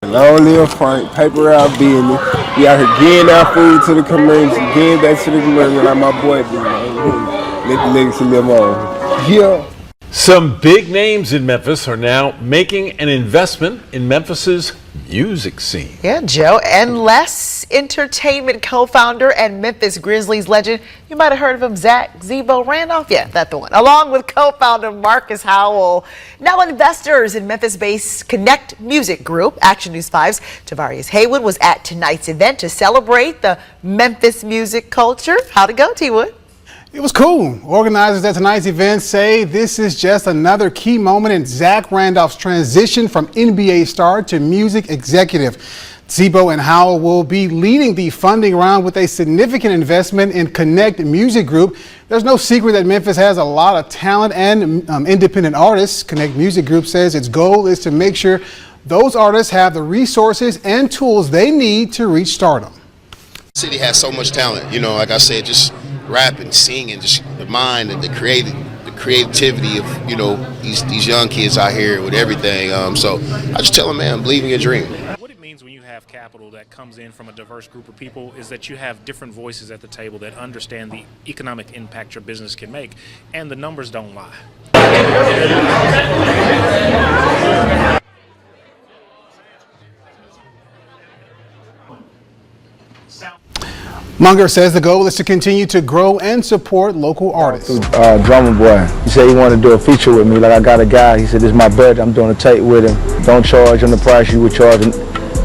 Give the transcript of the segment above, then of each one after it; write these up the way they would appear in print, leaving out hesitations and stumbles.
Long live Frank, paper out business. We out here getting our food to the community, getting back to the community like my boy do, man. Let the legacy live on. Yeah. Some big names in Memphis are now making an investment in Memphis's music scene. Yeah, Joe. And Les Entertainment co-founder and Memphis Grizzlies legend, you might have heard of him, Zach Zebo Randolph. Yeah, that's the one. Along with co-founder Marcus Howell. Now investors in Memphis-based Connect Music Group. Action News 5's Tavarius Haywood was at tonight's event to celebrate the Memphis music culture. How'd it go, T-Wood? It was cool. Organizers at tonight's event say this is just another key moment in Zach Randolph's transition from NBA star to music executive. Zebo and Howell will be leading the funding round with a significant investment in Connect Music Group. There's no secret that Memphis has a lot of talent and independent artists. Connect Music Group says its goal is to make sure those artists have the resources and tools they need to reach stardom. The city has so much talent, you know, like I said, just rapping, singing, just the mind and the creativity of, you know, these young kids out here with everything. So I just tell them, man, believe in your dream. What it means when you have capital that comes in from a diverse group of people is that you have different voices at the table that understand the economic impact your business can make, and the numbers don't lie. Munger says the goal is to continue to grow and support local artists. Drummer boy, he said he wanted to do a feature with me. Like, I got a guy, he said, this is my buddy, I'm doing a tape with him. Don't charge him the price you would charge him.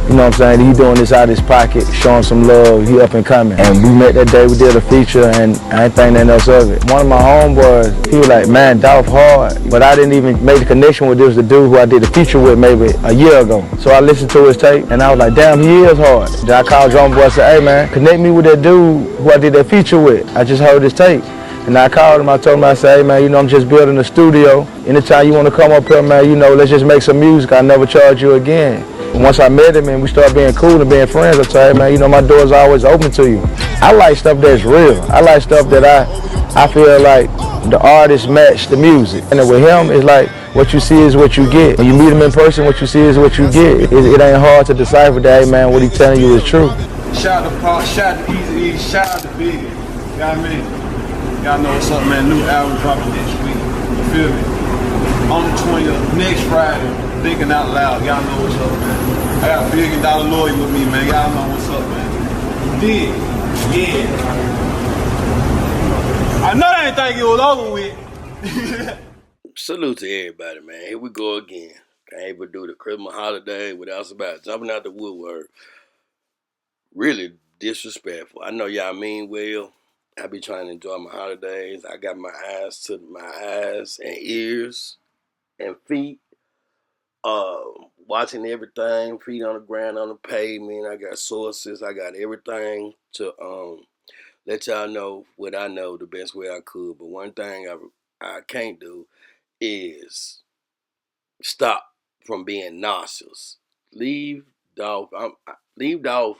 You know what I'm saying? He doing this out of his pocket, showing some love, he up and coming. And we met that day, we did a feature, and I ain't think nothing else of it. One of my homeboys, he was like, man, Dolph hard. But I didn't even make the connection with this, the dude who I did a feature with maybe a year ago. So I listened to his tape, and I was like, damn, he is hard. Then I called Drummer Boy and said, hey man, connect me with that dude who I did that feature with. I just heard his tape. And I called him, I told him, I said, hey man, you know, I'm just building a studio. Anytime you want to come up here, man, you know, let's just make some music. I'll never charge you again. And once I met him and we started being cool and being friends, I told him, hey man, you know, my door's always open to you. I like stuff that's real. I like stuff that I feel like the artist match the music. And with him, it's like what you see is what you get. When you meet him in person, what you see is what you get. It ain't hard to decipher that, hey man, what he's telling you is true. Shout out to Paul, shout out to Easy, shout out to Biggie. You know what I mean? Y'all know what's up, man. New album dropping next week. You feel me? On the 20th, next Friday, thinking out loud. Y'all know what's up, man. I got $1 billion lawyer with me, man. Y'all know what's up, man. Dig. Yeah. I know they ain't think it was over with. Salute to everybody, man. Here we go again. Can't even do the Christmas holiday without somebody jumping out the woodwork. Really disrespectful. I know y'all mean well. I be trying to enjoy my holidays. I got my eyes and ears and feet. Watching everything, feet on the ground, on the pavement. I got sources. I got everything to let y'all know what I know the best way I could. But one thing I can't do is stop from being nauseous. Leave Dolph. Leave Dolph.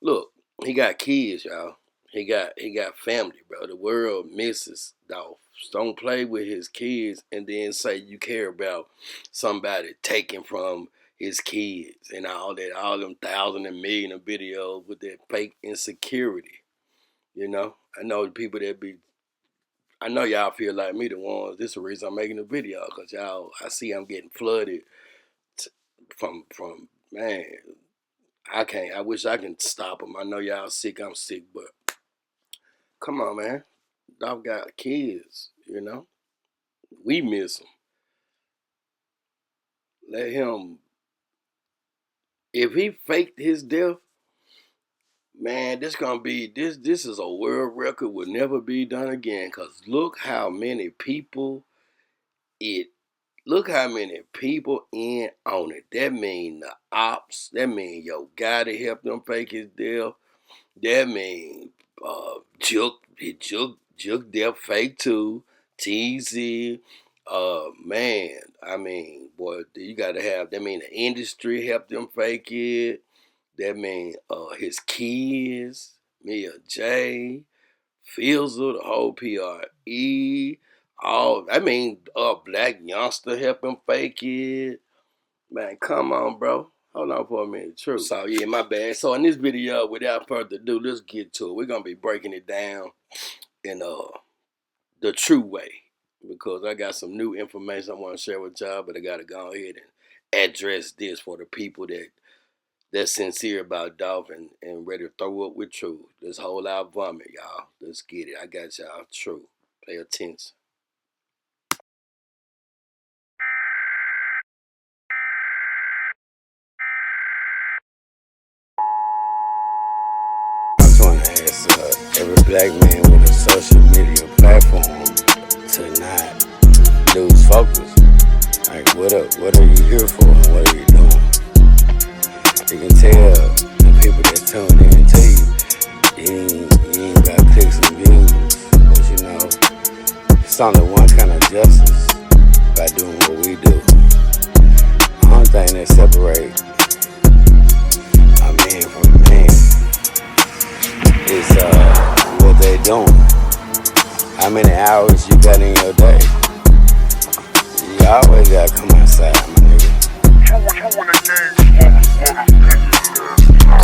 Look, he got kids, y'all. He got family, bro. The world misses Dolph. Don't play with his kids and then say you care about somebody taking from his kids and all that, all them thousand and million of videos with that fake insecurity. You know? I know the people I know y'all feel like me, the ones, this is the reason I'm making the video, because I see I'm getting flooded from, man, I wish I can stop them. I know y'all sick, I'm sick, but come on, man. I've got kids, you know. We miss him. Let him. If he faked his death, man, this is a world record, will never be done again. Cause look how many people in on it. That mean the ops. That mean your guy that helped them fake his death. That mean Juke death fake too. TZ. Man, I mean, boy, you gotta have. That mean the industry helped them fake it. That mean his kids, Mia J, Fielder, the whole PRE. All I mean, Black Youngster help him fake it. Man, come on, bro. Hold on for a minute, true. So yeah, my bad. So in this video, without further ado, let's get to it. We're gonna be breaking it down in the true way, because I got some new information I want to share with y'all, but I gotta go ahead and address this for the people that's sincere about Dolph and ready to throw up with truth. Let's hold our vomit, y'all. Let's get it. I got y'all. True. Pay attention. I just want to ask every black man with a social media platform to not lose focus. Like, what are you here for? And what are you doing? You can tell the people that tune in to you ain't got clicks and views. But you know, it's only one kind of justice by doing what we do. The only thing that separates a man from a man is what they doing. How many hours you got in your day? You always gotta come outside, my nigga.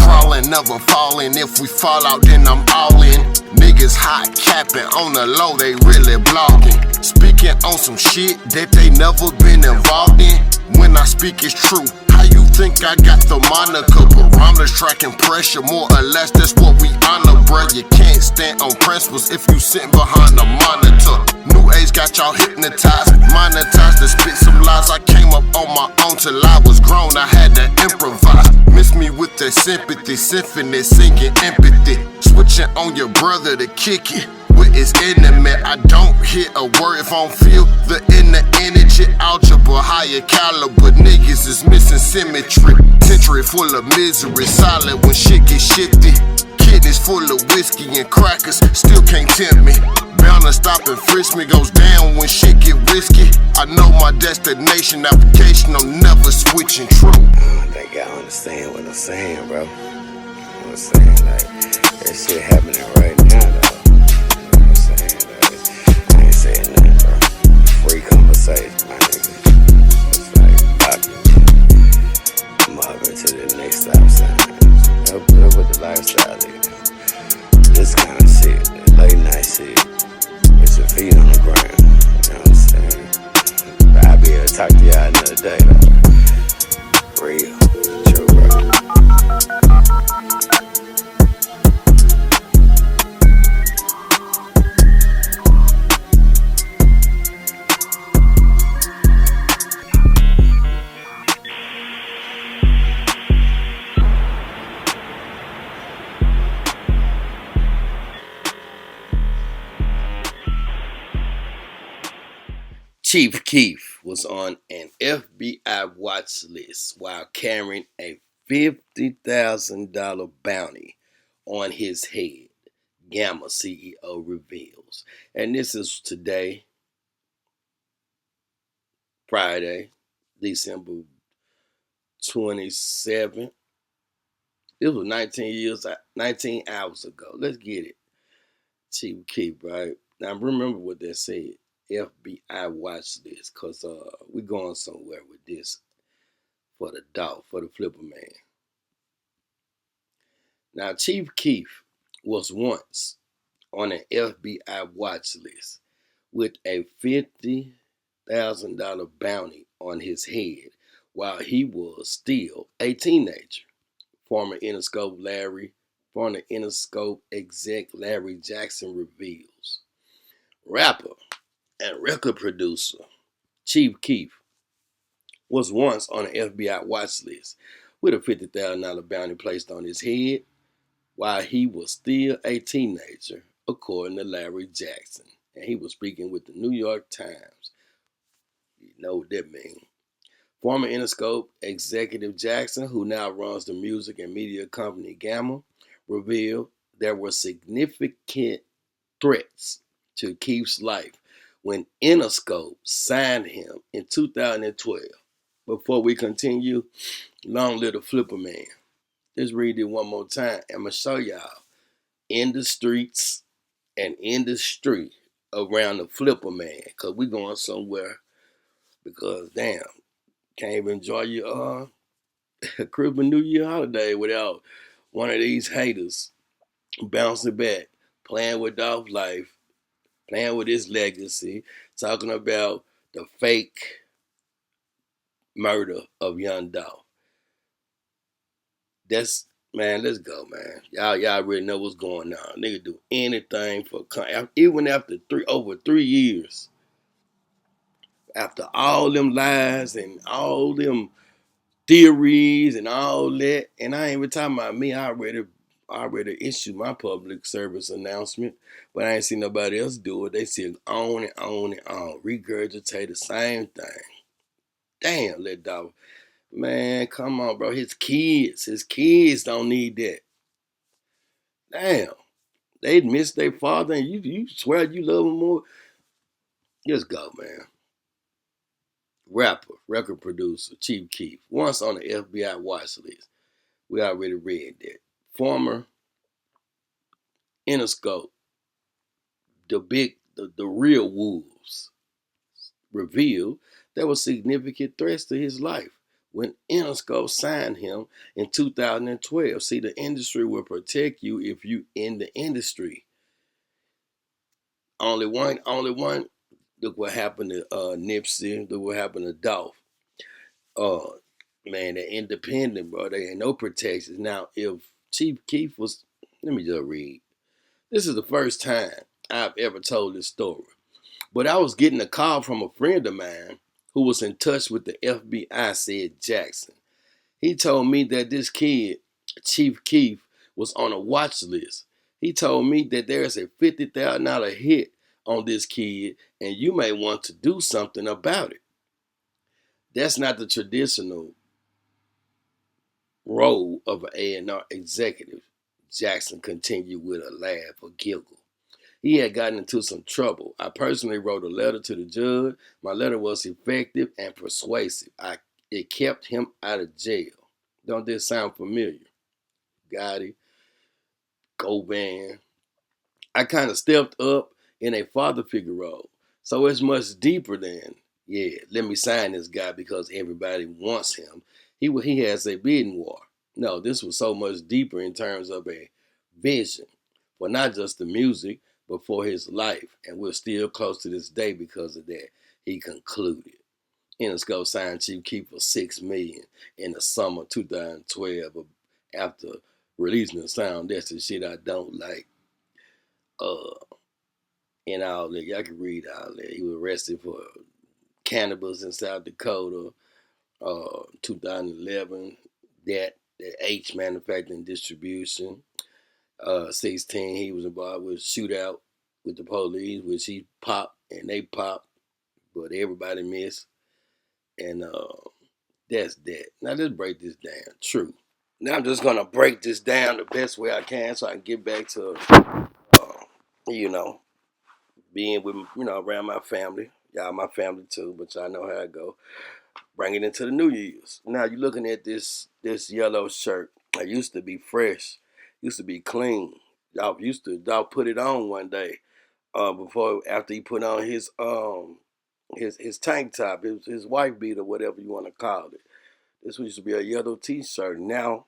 Crawling, never falling. If we fall out, then I'm all in. Niggas hot capping on the low, they really blogging. Speaking on some shit that they never been involved in. When I speak, it's true. How you think I got the moniker? Barometers tracking pressure, more or less, that's what we honor, bruh. You can't stand on principles if you sitting behind the monitor. New age got y'all hypnotized, monetized to spit some lies. I came up on my own till I was grown, I had to improvise. Miss me with that sympathy, symphony, singing empathy. Switching on your brother to kick it with his enemy. I don't hear a word if I don't feel the inner energy. Algebra, higher caliber, niggas is missing symmetry. Century full of misery, silent when shit gets shifty. Kidneys full of whiskey and crackers, still can't tempt me. Bound to stop and frisk me, goes down when shit get risky. I know my destination, application, I'm never switching true. I don't think y'all understand what I'm saying, bro. I'm saying, like, that shit happening right now, though. You know what I'm saying? Like, I ain't saying nothing, bro. Free conversation, my nigga. It's like, fuck it. I'm hopping to the next stop sign. Up with the lifestyle, nigga. This kind of shit, that late night shit, with your feet on the ground. You know what I'm saying? But I'll be able to talk to y'all another day, though. Real. True, bro. Chief Keef was on an FBI watch list while carrying a $50,000 bounty on his head, Gamma CEO reveals. And this is today, Friday, December 27th. It was 19 hours ago. Let's get it. Chief Keef, right? Now remember what they said. FBI watch list, because we going somewhere with this for the Dolph, for the Flippa man. Now, Chief Keef was once on an FBI watch list with a $50,000 bounty on his head while he was still a teenager. Former Interscope exec Larry Jackson reveals. Rapper and record producer Chief Keef was once on an FBI watch list with a $50,000 bounty placed on his head while he was still a teenager, according to Larry Jackson. And he was speaking with the New York Times. You know what that means. Former Interscope executive Jackson, who now runs the music and media company Gamma, revealed there were significant threats to Keef's life when Interscope signed him in 2012. Before we continue, long live the Flippa man. Let's read it one more time. I'm going to show y'all in the streets and industry around the Flippa man, because we going somewhere, because damn, can't even enjoy your Christmas New Year holiday without one of these haters bouncing back, playing with Dolph's life, playing with his legacy, talking about the fake murder of young Dolph. That's man, let's go, man. Y'all already know what's going on. Nigga do anything for even after over 3 years. After all them lies and all them theories and all that, and I ain't even talking about me. I already issued my public service announcement, but I ain't seen nobody else do it. They still on and on and on, regurgitate the same thing. Damn, let Dolph. Man, come on, bro. His kids don't need that. Damn, they'd miss their father, and you swear you love him more. Just go, man. Rapper, record producer, Chief Keef, once on the FBI watch list. We already read that. Former Interscope, the real wolves, revealed there were significant threats to his life when Interscope signed him in 2012. See, the industry will protect you if you in the industry. Only one. Look what happened to Nipsey. Look what happened to Dolph. Man, they're independent, bro. They ain't no protections. Now, if Chief Keef was, let me just read. This is the first time I've ever told this story. But I was getting a call from a friend of mine who was in touch with the FBI, said Jackson. He told me that this kid, Chief Keef, was on a watch list. He told me that there's a $50,000 hit on this kid, and you may want to do something about it. That's not the traditional role of an A&R executive, Jackson continued with a laugh or giggle. He had gotten into some trouble. I personally wrote a letter to the judge. My letter was effective and persuasive. It kept him out of jail. Don't this sound familiar? Gotti, Govan. I kind of stepped up in a father figure role. So it's much deeper than, yeah, let me sign this guy because everybody wants him. He has a bidding war. No, this was so much deeper in terms of a vision for not just the music, but for his life. And we're still close to this day because of that. He concluded. Interscope signed Chief Keef for $6 million in the summer of 2012 after releasing the sound. That's the shit I don't like. And all that. Y'all can read all that. He was arrested for cannabis in South Dakota, 2011. That H manufacturing distribution. 16, he was involved with a shootout with the police, which he popped and they popped, but everybody missed. And that's that. Now let's break this down. True. Now I'm just gonna break this down the best way I can so I can get back to, being with, around my family. Y'all my family too, but y'all know how it go. Bring it into the New Year's. Now you're looking at this yellow shirt. It used to be fresh, used to be clean. Y'all put it on one day, after he put on his tank top, his wife beater, whatever you want to call it. This used to be a yellow T-shirt. Now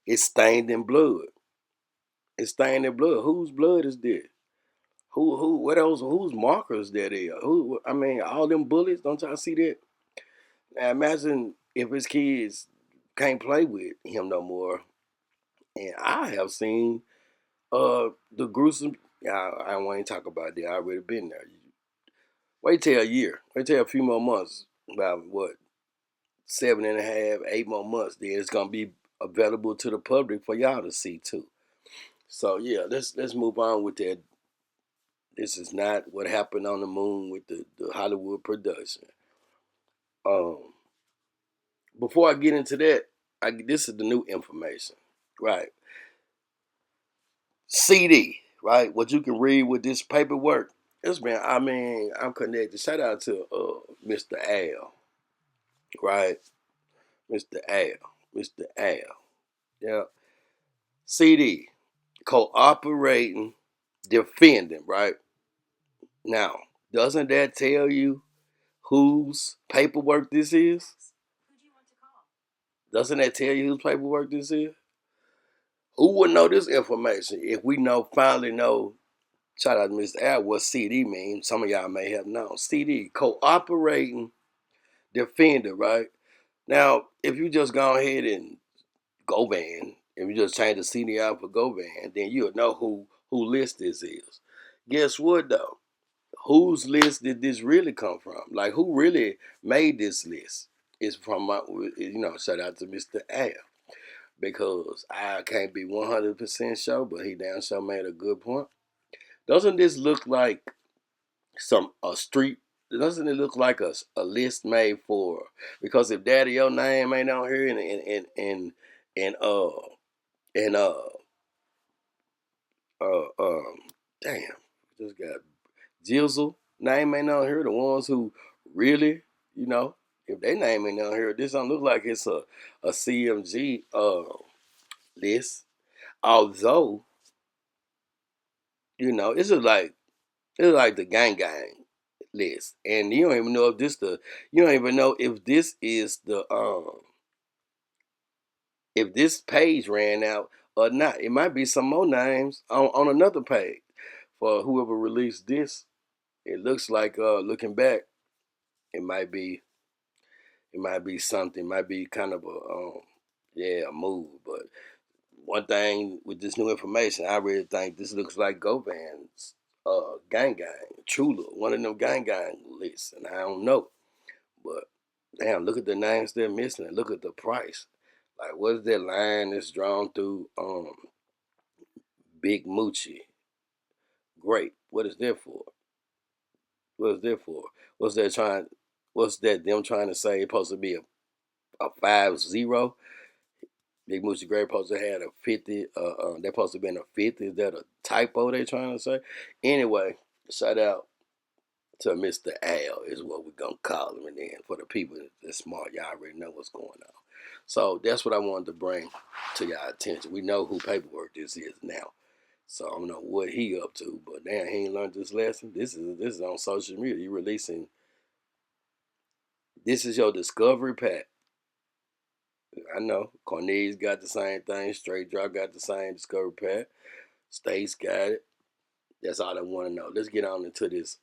it's stained in blood. It's stained in blood. Whose blood is this? What else? Whose markers that is? All them bullets. Don't y'all see that? Now imagine if his kids can't play with him no more. And I have seen the gruesome. I don't want to talk about that. I already been there. Wait till a year. Wait till a few more months. About what? 7.5, 8 more months. Then it's gonna be available to the public for y'all to see too. So yeah, let's move on with that. This is not what happened on the moon with the Hollywood production. Before I get into that, this is the new information, right? CD, right? What you can read with this paperwork. I'm connected. Shout out to Mr. Al, right? Mr. Al. Yeah. CD, cooperating, defending, right? Now, doesn't that tell you whose paperwork this is? Doesn't that tell you whose paperwork this is? Who would know this information if we finally know, shout out to Mr. Al, what CD means? Some of y'all may have known. CD, cooperating defender, right? Now, if you just go ahead and go ban, if you just change the CD out for go ban, then you'll know who list this is. Guess what though? Whose list did this really come from? Like, who really made this list? It's from my, shout out to Mr. Al, because I can't be 100% sure, but he damn sure made a good point. Doesn't this look like a street? Doesn't it look like a list made for? Because if Daddy, your name ain't on here, and damn, just got Jizzle name ain't on here. The ones who really, if they name ain't on here, this don't look like it's a CMG list. Although, it's like the gang list, and you don't even know if this is the if this page ran out or not. It might be some more names on another page for whoever released this. It looks like looking back, it might be something. It might be kind of a move. But one thing with this new information, I really think this looks like Govan's gang, TRUUUUUUU, one of them gang lists, and I don't know. But damn, look at the names they're missing and look at the price. Like, what is that line that's drawn through Big Moochie? Great. What is that for? What's that them trying to say? It's supposed to be a 5-0. Big Moochie Great supposed to have a 50. They're supposed to be in a 50. Is that a typo they trying to say? Anyway, shout out to Mr. Al is what we're going to call him. And then for the people that's smart, y'all already know what's going on. So that's what I wanted to bring to y'all attention. We know who paperwork this is now. So I don't know what he up to, but damn, he ain't learned this lesson. This is on social media. You releasing, this is your discovery pack. I know Cornelius got the same thing. Straight Drop got the same discovery pack. States got it. That's all I want to know. Let's get on into this.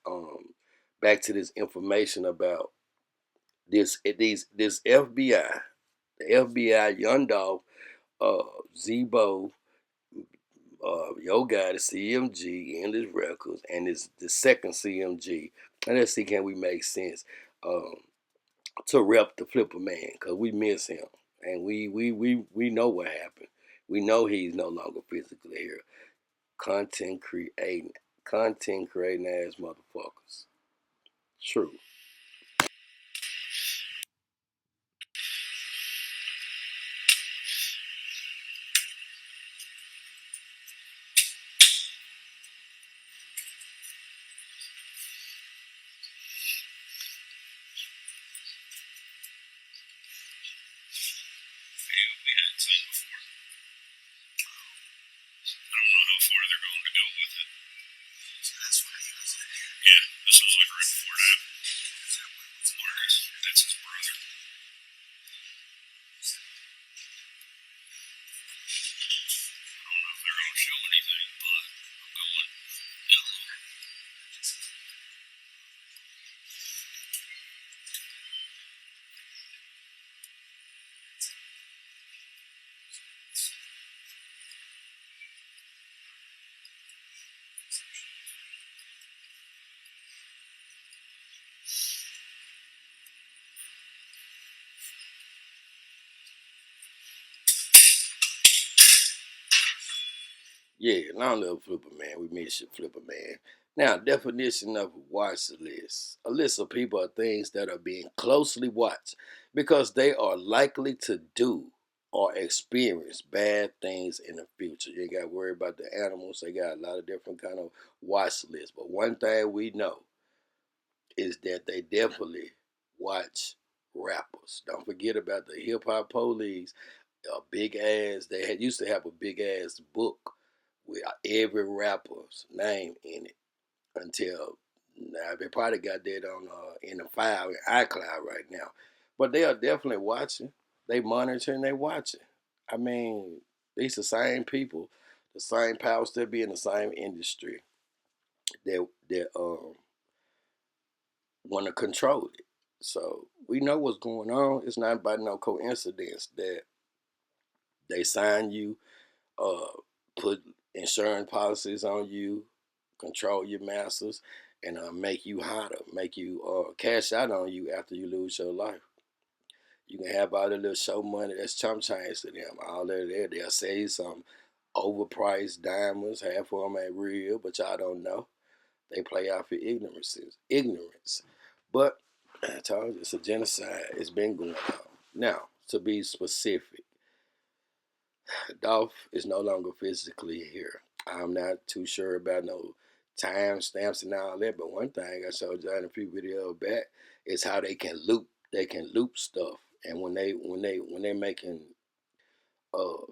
Back to this information about this FBI. The FBI, Young Dolph, Zebo, yo guy, the CMG, and his records, and this the second CMG. And let's see, can we make sense to rep the Flippa man, because we miss him, and we know what happened. We know he's no longer physically here. Content creating ass motherfuckers. True. Yeah, long live Flippa man. We miss you, Flippa man. Now, definition of watch list. A list of people or things that are being closely watched because they are likely to do or experience bad things in the future. You ain't got to worry about the animals. They got a lot of different kind of watch lists. But one thing we know is that they definitely watch rappers. Don't forget about the hip hop police. A big ass. They used to have a big ass book with every rapper's name in it until now. They probably got that on in the file in iCloud right now, but they are definitely watching. They monitoring, they watching. I mean, these the same people, the same powers that be in the same industry that want to control it. So we know what's going on. It's not by no coincidence that they sign you, put insurance policies on you, control your masters, and make you hotter, make you cash out on you after you lose your life. You can have all the little show money that's chump change to them. All that there, they'll say some overpriced diamonds, half of them ain't real, but y'all don't know. They play out for ignorance. But I told you, it's a genocide. It's been going on. Now, to be specific, Dolph is no longer physically here. I'm not too sure about no time stamps and all that, but one thing I showed y'all in a few videos back is how they can loop. They can loop stuff, and when they making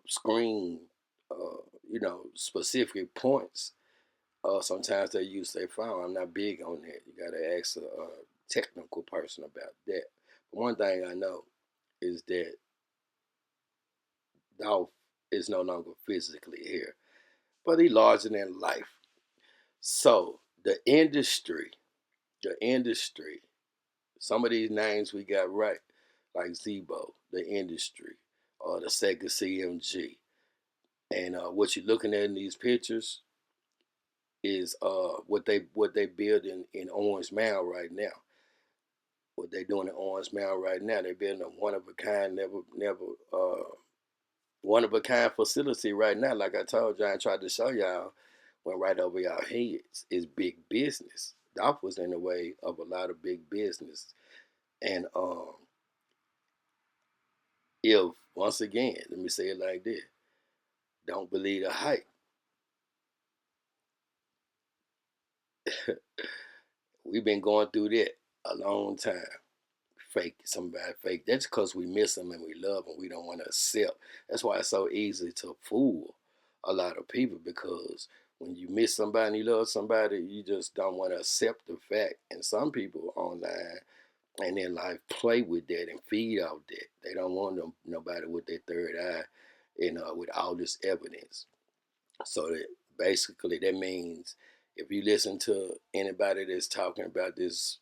screen, specific points, sometimes they use their phone. I'm not big on that. You gotta ask a technical person about that. But one thing I know is that Dolph is no longer physically here, but he larger than life. So the industry, some of these names we got right, like Zebo, the industry, or the Sega CMG, and what you're looking at in these pictures is what they build in Orange Mound right now. What they doing in Orange Mound right now, they're building a one of a kind, never one of a kind facility right now. Like I told y'all, I tried to show y'all, went right over y'all heads. Is big business. Dolph was in the way of a lot of big business, and if once again, let me say it like this: don't believe the hype. We've been going through that a long time. Fake somebody, fake. That's because we miss them and we love them. We don't want to accept. That's why it's so easy to fool a lot of people, because when you miss somebody and you love somebody, you just don't want to accept the fact. And some people online and in life play with that and feed off that. They don't want nobody with their third eye and with all this evidence. So that basically that means if you listen to anybody that's talking about this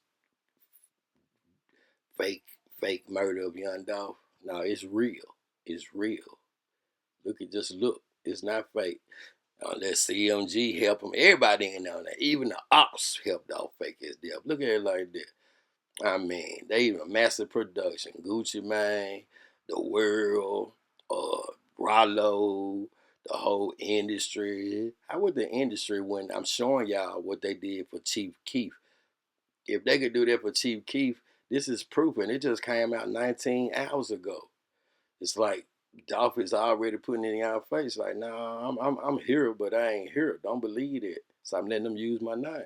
fake murder of young Dolph, no, it's real. It's real. Look. It's not fake. Unless CMG help him. Everybody ain't on that. Even the ops helped Dolph fake his death. Look at it like that. I mean, they even massive production. Gucci Mane, The World, Rollo, the whole industry. How would the industry, when I'm showing y'all what they did for Chief Keef, if they could do that for Chief Keef, this is proof, and it just came out 19 hours ago. It's like Dolph is already putting it in our face, like, nah, I'm here, but I ain't here. Don't believe it. So I'm letting them use my name.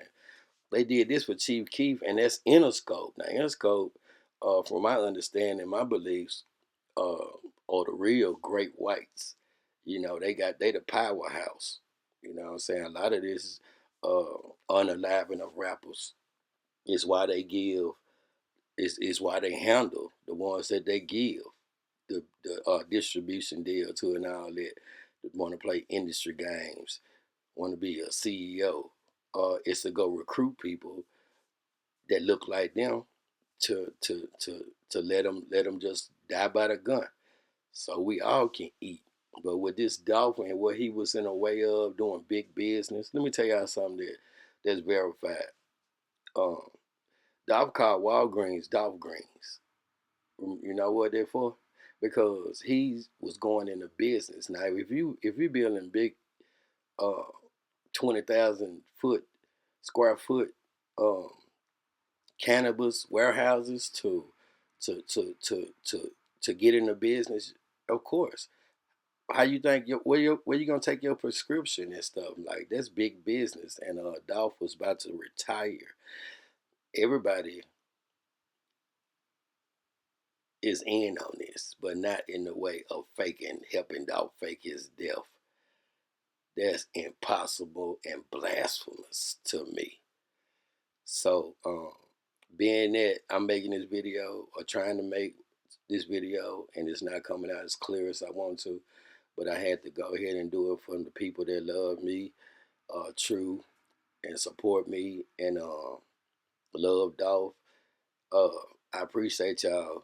They did this for Chief Keef, and that's Interscope. Now, Interscope, from my understanding, my beliefs, are the real great whites. You know, they the powerhouse. You know what I'm saying? A lot of this unaliving of rappers is why they give, is why they handle the ones that they give the distribution deal to and all that want to play industry games, want to be a CEO. It's to go recruit people that look like them to let them just die by the gun, so we all can eat. But with this Dolph and what he was in a way of doing big business, let me tell y'all something that's verified. Dolph called Walgreens Dolph Greens. You know what they're for? Because he was going into business. Now, if you're building big 20,000 square foot cannabis warehouses to get into business, of course. How you think where you gonna take your prescription and stuff? Like, that's big business. And Dolph was about to retire. Everybody is in on this, but not in the way of helping Dolph fake his death. That's impossible and blasphemous to me. So, being that I'm making this video or trying to make this video, and it's not coming out as clear as I want to. But I had to go ahead and do it for the people that love me, true, and support me, and love Dolph. I appreciate y'all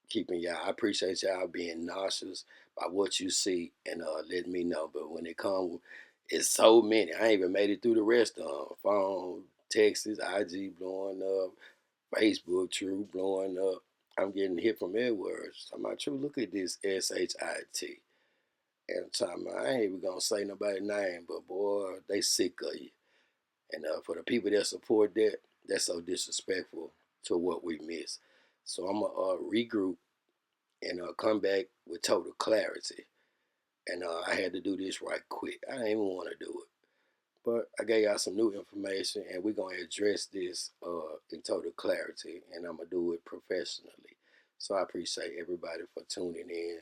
keeping y'all. I appreciate y'all being nauseous by what you see and letting me know. But when it comes, it's so many. I ain't even made it through the rest of them. Phone, texts, IG blowing up, Facebook, True blowing up. I'm getting hit from everywhere. I'm like, True, look at this SHIT. And I ain't even gonna say nobody's name, but boy, they sick of you. And for the people that support that, that's so disrespectful to what we miss. So I'm gonna regroup and come back with total clarity. And I had to do this right quick. I didn't even want to do it, but I gave y'all some new information, and we're gonna address this in total clarity, and I'm gonna do it professionally. So I appreciate everybody for tuning in.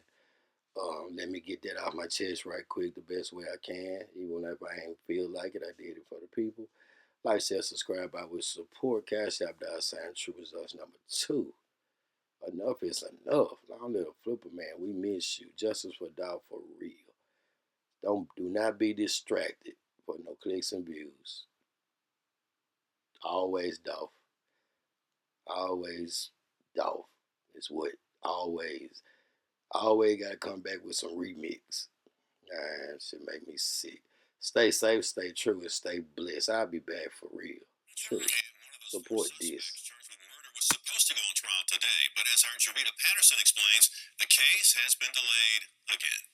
Let me get that off my chest right quick the best way I can. Even if I ain't feel like it, I did it for the people. Like, share, subscribe, I would support. Cash App, $TRURESULTS #2. Enough is enough. Long little Flippa, man, we miss you. Justice for Dolph for real. Do not be distracted for no clicks and views. Always Dolph. Always Dolph is what always gotta come back with some remix. Man, shit make me sick. Stay safe, stay true, and stay blessed. I'll be back for real. True. Support this. Was supposed to go on trial today, but as our Jarita Patterson explains, the case has been delayed again.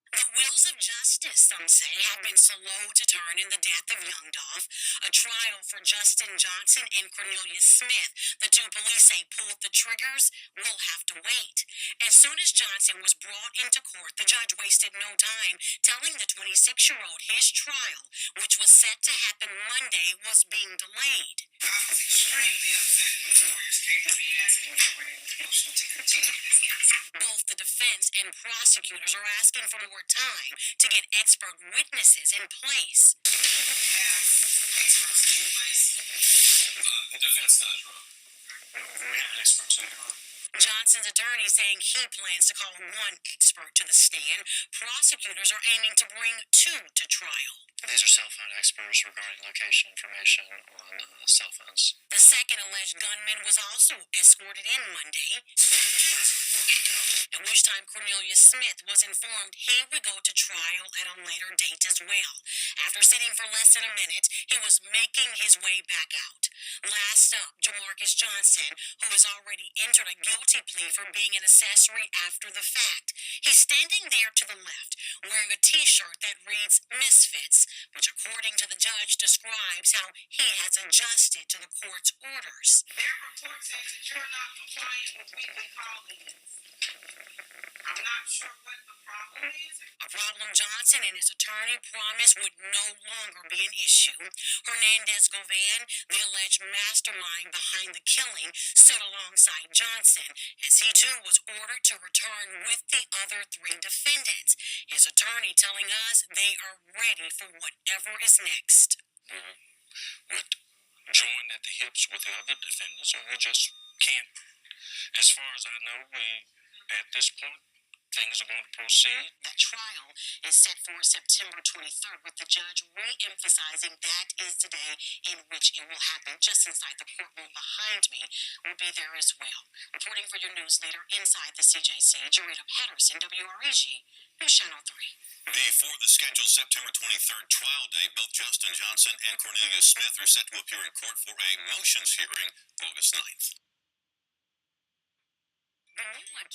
The wheels of justice, some say, have been slow to turn in the death of young Dolph. A trial for Justin Johnson and Cornelius Smith, the two police say pulled the triggers, will have to wait. As soon as Johnson was brought into court, the judge wasted no time telling the 26-year-old his trial, which was set to happen Monday, was being delayed. I was extremely upset when lawyers came to me asking for a motion to continue this case. Both the defense and prosecutors are asking for more time to get expert witnesses in place. Experts in place. The defense does, Rob. We have an expert too, Rob. Johnson's attorney saying he plans to call one expert to the stand. Prosecutors are aiming to bring two to trial. These are cell phone experts regarding location information on cell phones. The second alleged gunman was also escorted in Monday, at which time Cornelius Smith was informed he would go to trial at a later date as well. After sitting for less than a minute, he was making his way back out. Last up, Jamarcus Johnson, who has already entered a guilty plea for being an accessory after the fact. He's standing there to the left, wearing a t-shirt that reads MEMPHIS, which according to the judge describes how he has adjusted to the court's orders. Their report says that you're not compliant with weekly call-ins. I'm not sure what the problem is. A problem Johnson and his attorney promised would no longer be an issue. Hernandez Govan, the alleged mastermind behind the killing, stood alongside Johnson, as he too was ordered to return with the other three defendants. His attorney telling us they are ready for whatever is next. We're joined at the hips with the other defendants, and we just can't. As far as I know, at this point, things are going to proceed. The trial is set for September 23rd, with the judge re-emphasizing that is the day in which it will happen. Just inside the courtroom behind me will be there as well. Reporting for your news leader inside the CJC, Jarita Patterson, WREG, News Channel 3. Before the scheduled September 23rd trial date, both Justin Johnson and Cornelius Smith are set to appear in court for a motions hearing August 9th. The new one.